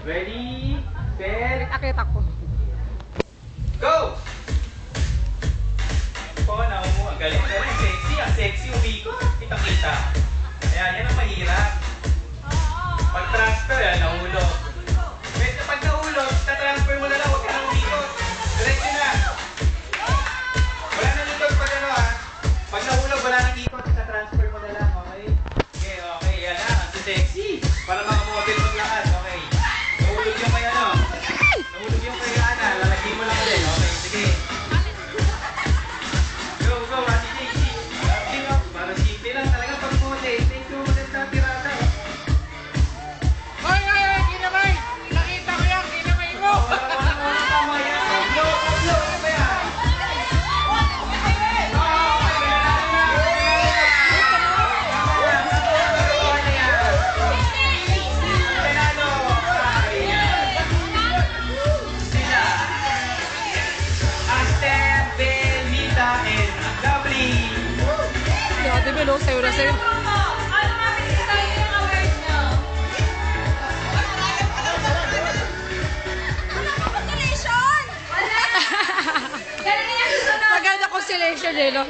Ready, set, Akit ako. go! Po, ang galing. Sexy, sexy, umiko. Kita-kita. Ayan, yan ang mahirap. Pag-transfer, yan, nahulog. Pag nahulog, tatransfer mo na lang, huwag ka nang umikot. Diretso na. Wala nang likod pag ano ha. Pag nahulog, wala nang ikot, tatransfer mo na lang, okay? Okay, okay, yan na, ang sexy. Para makamodel mo lahat, okay? Nahulog yung kay ano. Nahulog yung kay Ana, lalagay mo lang ulit, okay? Sige. Go, go, Ate JC. Para simple lang talaga pag-model. Take 2 minutes na tirada. Ay, kinamay! Nakita ko yan, kinamay mo! Tama yan. Go, go, ano ba yan? Ate Bel, sayo na sayo. Maganda constellation eh, no?